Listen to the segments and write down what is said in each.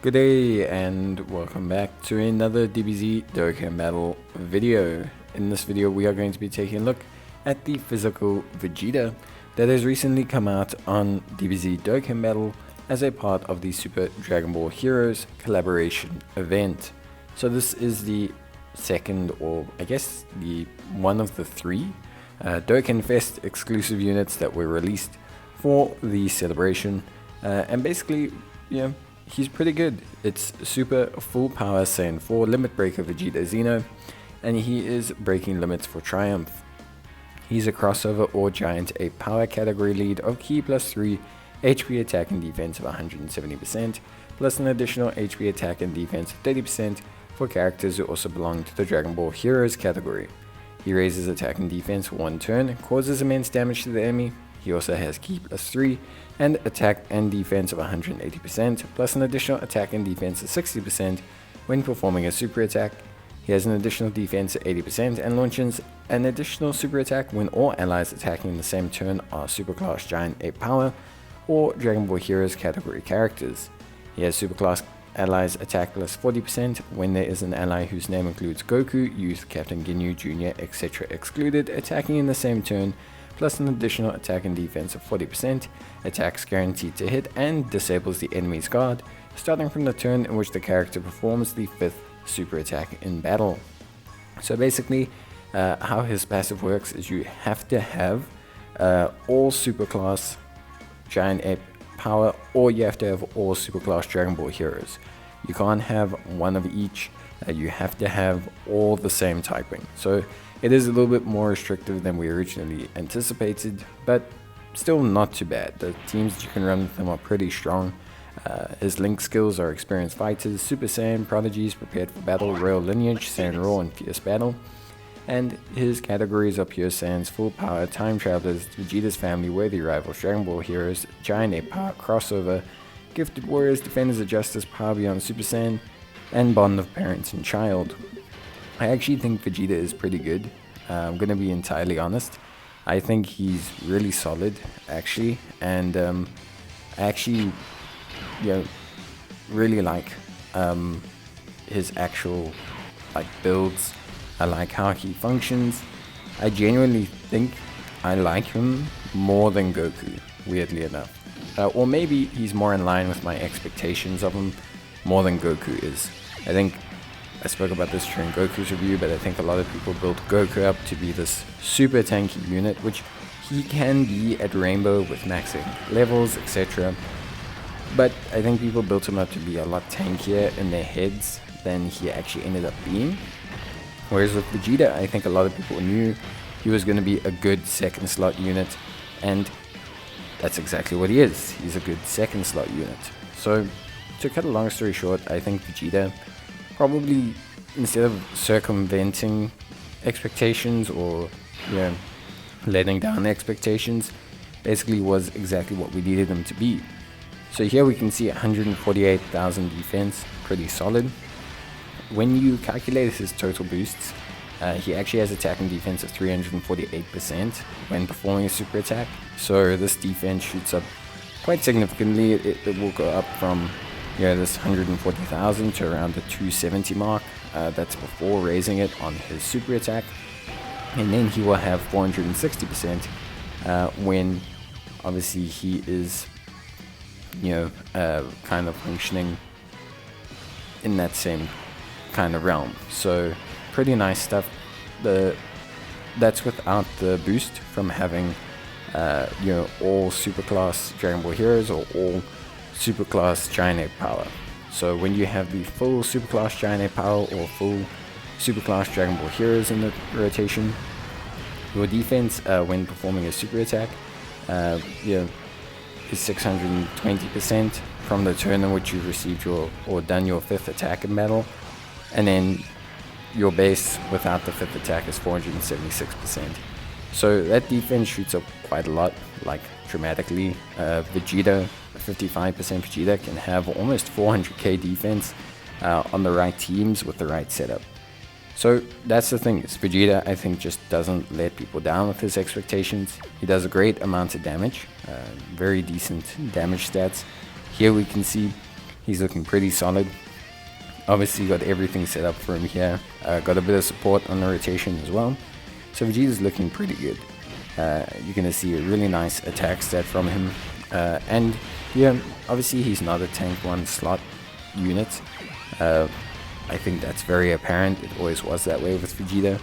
Good day and welcome back to another DBZ Dokkan battle video. In this video we are going to be taking a look at the physical Vegeta that has recently come out on DBZ Dokkan battle as a part of the Super Dragon Ball Heroes collaboration event. So this is the second, or I guess the one of the three Dokkan Fest exclusive units that were released for the celebration, and basically, he's pretty good. It's super full power Saiyan 4 Limit Breaker Vegeta Xeno, and he is breaking limits for Triumph. He's a crossover or giant ape power category lead of Ki plus 3 HP attack and defense of 170%, plus an additional HP attack and defense of 30% for characters who also belong to the Dragon Ball Heroes category. He raises attack and defense for one turn, causes immense damage to the enemy. He also has Ki plus 3 and attack and defense of 180%, plus an additional attack and defense of 60% when performing a super attack. He has an additional defense of 80% and launches an additional super attack when all allies attacking in the same turn are superclass giant ape power or Dragon Ball Heroes category characters. He has superclass allies attack plus 40% when there is an ally whose name includes Goku, Youth, Captain Ginyu, Jr., etc. excluded attacking in the same turn, plus an additional attack and defense of 40%, attacks guaranteed to hit, and disables the enemy's guard, starting from the turn in which the character performs the 5th super attack in battle. So basically, how his passive works is you have to have all superclass giant ape power, or you have to have all superclass Dragon Ball Heroes. You can't have one of each, you have to have all the same typing. So it is a little bit more restrictive than we originally anticipated, but still not too bad. The teams that you can run with them are pretty strong. His link skills are experienced fighters, Super Saiyan, Prodigies, Prepared for Battle, Royal Lineage, Saiyan Raw, and Fierce Battle. And his categories are Pure Saiyans, Full Power, Time Travelers, Vegeta's Family, Worthy Rivals, Dragon Ball Heroes, Giant Ape Power, Crossover, Gifted Warriors, Defenders of Justice, Power Beyond Super Saiyan, and Bond of Parents and Child. I actually think Vegeta is pretty good. I'm going to be entirely honest. I think he's really solid, actually, and I actually, really like his actual builds. I like how he functions. I genuinely think I like him more than Goku, weirdly enough. Or maybe he's more in line with my expectations of him more than Goku is. I think I spoke about this during Goku's review, but I think a lot of people built Goku up to be this super tanky unit, which he can be at Rainbow with maxing levels, etc. But I think people built him up to be a lot tankier in their heads than he actually ended up being. Whereas with Vegeta, I think a lot of people knew he was going to be a good second slot unit, and that's exactly what he is. He's a good second slot unit. So to cut a long story short, I think Vegeta probably, instead of circumventing expectations or letting down expectations, basically was exactly what we needed him to be. So here we can see 148,000 defense, pretty solid. When you calculate his total boosts, he actually has attack and defense of 348% when performing a super attack. So this defense shoots up quite significantly. It will go up from this 140,000 to around the 270 mark. That's before raising it on his super attack. And then he will have 460% when obviously he is kind of functioning in that same kind of realm. So pretty nice stuff. That's without the boost from having all superclass Dragon Ball Heroes or all superclass giant ape power. So when you have the full superclass giant ape power or full superclass Dragon Ball Heroes in the rotation, your defense when performing a super attack is 620% from the turn in which you've received or done your 5th attack in battle, and then your base without the 5th attack is 476%. So that defense shoots up quite a lot, dramatically. Vegeta, 55% Vegeta can have almost 400k defense on the right teams with the right setup. So that's the thing, is Vegeta, I think, just doesn't let people down with his expectations. He does a great amount of damage, very decent damage stats. Here we can see he's looking pretty solid. Obviously got everything set up for him here. Got a bit of support on the rotation as well. So Vegeta's looking pretty good. You're going to see a really nice attack stat from him. And yeah, obviously he's not a tank 1 slot unit. I think that's very apparent. It always was that way with Vegeta.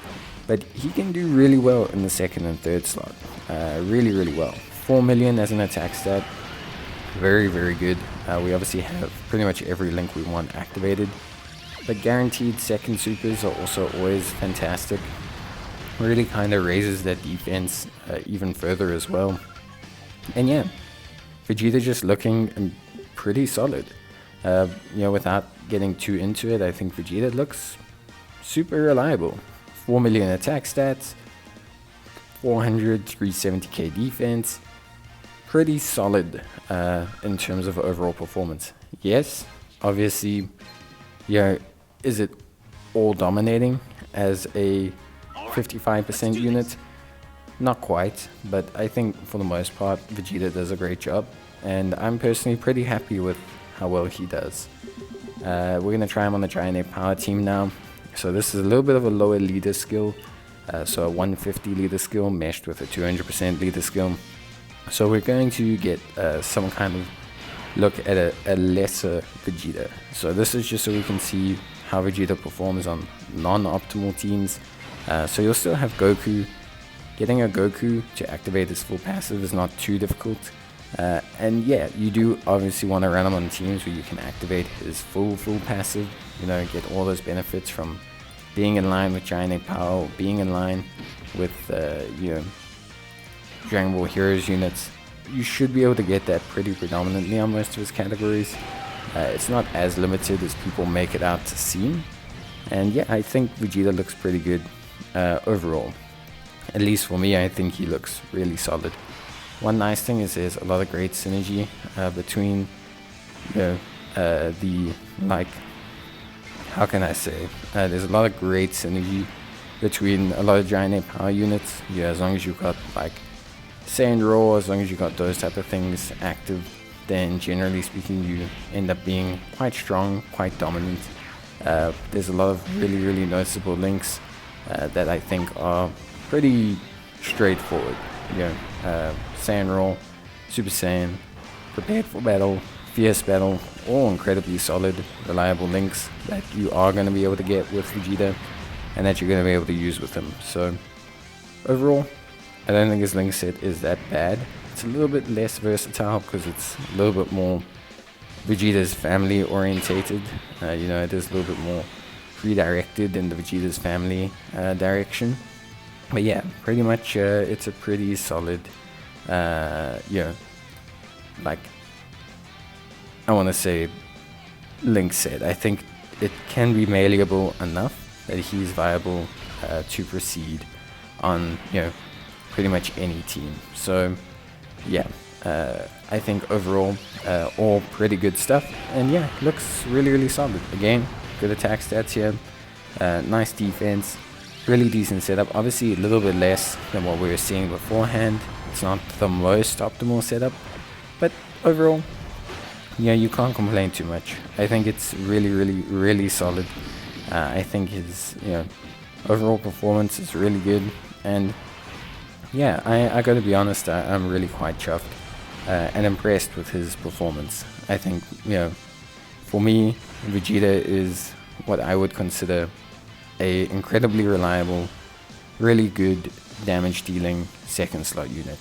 But he can do really well in the 2nd and 3rd slot. Really, really well. 4 million as an attack stat. Very, very good. We obviously have pretty much every link we want activated. But guaranteed 2nd supers are also always fantastic. Really kind of raises that defense even further as well. And yeah, Vegeta just looking pretty solid. Without getting too into it, I think Vegeta looks super reliable. 4 million attack stats, 400, 370k defense. Pretty solid in terms of overall performance. Yes, obviously, is it all dominating as a 55% unit? Not quite, but I think for the most part, Vegeta does a great job, and I'm personally pretty happy with how well he does. We're going to try him on the Giant Ape Power Team now. So this is a little bit of a lower leader skill, so a 150 leader skill meshed with a 200% leader skill. So we're going to get some kind of look at a lesser Vegeta. So this is just so we can see how Vegeta performs on non-optimal teams. So you'll still have Goku. Getting a Goku to activate his full passive is not too difficult. And yeah, you do obviously want to run him on teams where you can activate his full passive. Get all those benefits from being in line with Giant Ape Power, or being in line with Dragon Ball Heroes units. You should be able to get that pretty predominantly on most of his categories. It's not as limited as people make it out to seem. And yeah, I think Vegeta looks pretty good overall. At least for me, I think he looks really solid. One nice thing is there's a lot of great synergy between how can I say? There's a lot of great synergy between a lot of Giant Ape Power units. As long as you've got like Saiyan Raw, as long as you got those type of things active, then generally speaking you end up being quite strong, quite dominant. There's a lot of really, really noticeable links that I think are pretty straightforward. Saiyan Raw, Super Saiyan, Prepared for Battle, Fierce Battle, all incredibly solid, reliable links that you are going to be able to get with Vegeta and that you're going to be able to use with him. So overall, I don't think his link set is that bad. It's a little bit less versatile because it's a little bit more Vegeta's family orientated. It is a little bit more redirected in the Vegeta's family direction. But yeah, pretty much it's a pretty solid, I want to say link set. I think it can be malleable enough that he's viable to proceed on, pretty much any team. So yeah, I think overall all pretty good stuff, and yeah, looks really, really solid. Again, good attack stats here, nice defense, really decent setup. Obviously a little bit less than what we were seeing beforehand. It's not the most optimal setup, but overall, you can't complain too much. I think it's really, really, really solid. I think his overall performance is really good, and yeah, I gotta be honest, I'm really quite chuffed and impressed with his performance. I think for me, Vegeta is what I would consider a incredibly reliable, really good damage dealing second slot unit.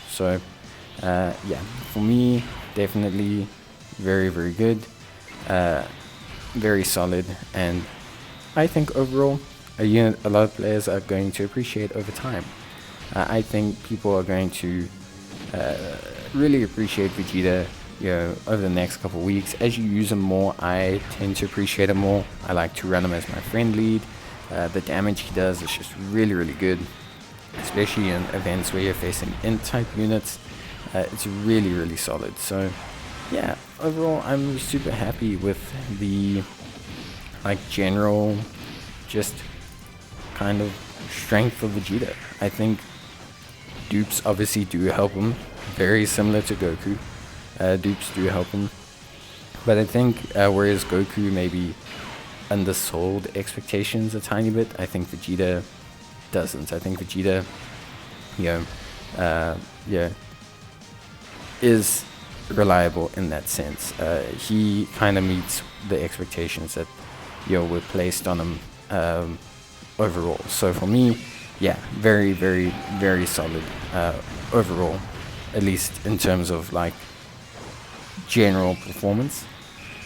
So yeah, for me, definitely very, very good, very solid, and I think overall a unit a lot of players are going to appreciate over time. I think people are going to really appreciate Vegeta over the next couple of weeks. As you use him more, I tend to appreciate him more. I like to run him as my friend lead. The damage he does is just really, really good, especially in events where you're facing Int-type units. It's really, really solid. So yeah, overall I'm super happy with the general just kind of strength of Vegeta. I think dupes obviously do help him, very similar to Goku. Dupes do help him, But I think whereas Goku maybe undersold expectations a tiny bit, I think Vegeta doesn't. I think Vegeta, you know, yeah, is reliable in that sense. He kind of meets the expectations that were placed on him overall. So for me, yeah, very, very, very solid overall, at least in terms of like general performance.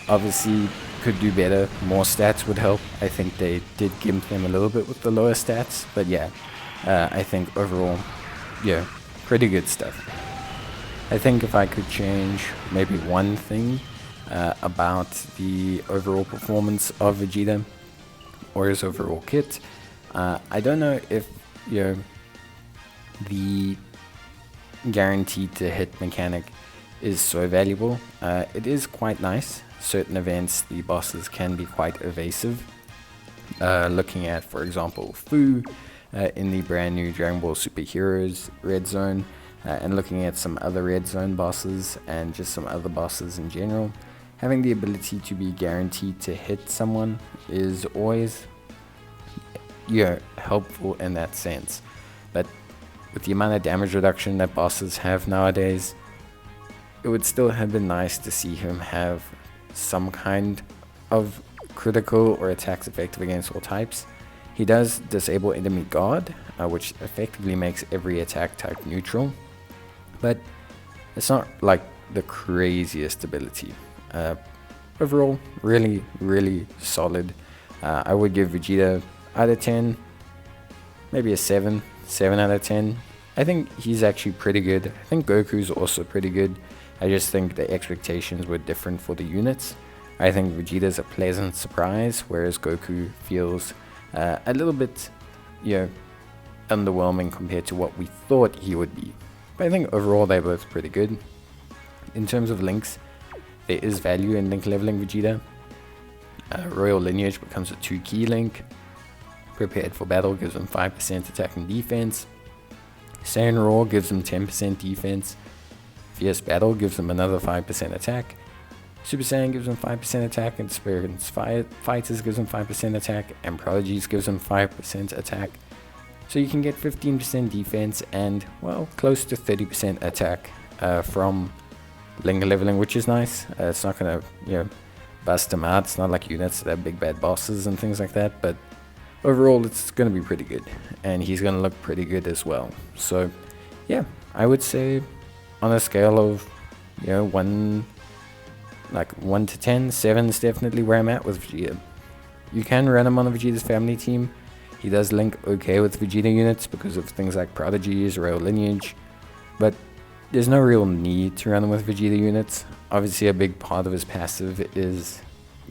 Obviously, could do better. More stats would help. I think they did gimp him a little bit with the lower stats, but yeah, I think overall, yeah, pretty good stuff. I think if I could change maybe one thing about the overall performance of Vegeta or his overall kit, I don't know if the guaranteed to hit mechanic is so valuable. It is quite nice. Certain events, the bosses can be quite evasive. Looking at, for example, Fu in the brand new Dragon Ball Super Heroes Red Zone, and looking at some other Red Zone bosses and just some other bosses in general, having the ability to be guaranteed to hit someone is always helpful in that sense. But with the amount of damage reduction that bosses have nowadays, it would still have been nice to see him have some kind of critical or attacks effective against all types. He does disable enemy guard, which effectively makes every attack type neutral, but it's not like the craziest ability. Overall, really, really solid. I would give Vegeta out of 10, maybe a 7 out of 10. I think he's actually pretty good. I think Goku's also pretty good. I just think the expectations were different for the units. I think Vegeta's a pleasant surprise, whereas Goku feels a little bit, underwhelming compared to what we thought he would be. But I think overall they're both pretty good. In terms of links, there is value in link leveling Vegeta. Royal Lineage becomes a 2-key link. Prepared for Battle gives him 5% attack and defense. Saiyan Raw gives him 10% defense. Fierce Battle gives him another 5% attack. Super Saiyan gives him 5% attack, and Experienced Fighters gives him 5% attack, and Prodigies gives him 5% attack. So you can get 15% defense and, well, close to 30% attack from link leveling, which is nice. It's not going to, bust him out. It's not like units that have big bad bosses and things like that, but overall it's going to be pretty good, and he's going to look pretty good as well. So yeah, I would say on a scale of 1 to 10, 7 is definitely where I'm at with Vegeta. You can run him on the Vegeta's family team. He does link okay with Vegeta units because of things like Prodigies, Royal Lineage, but there's no real need to run him with Vegeta units. Obviously a big part of his passive is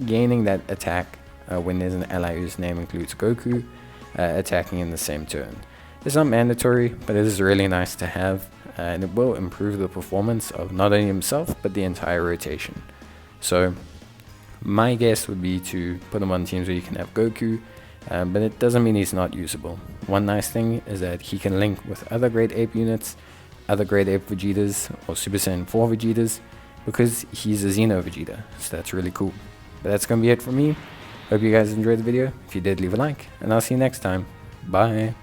gaining that attack when there's an ally whose name includes Goku, attacking in the same turn. It's not mandatory, but it is really nice to have, and it will improve the performance of not only himself, but the entire rotation. So my guess would be to put him on teams where you can have Goku, but it doesn't mean he's not usable. One nice thing is that he can link with other Great Ape units, other Great Ape Vegetas, or Super Saiyan 4 Vegetas, because he's a Xeno Vegeta, so that's really cool. But that's going to be it for me. Hope you guys enjoyed the video. If you did, leave a like, and I'll see you next time. Bye.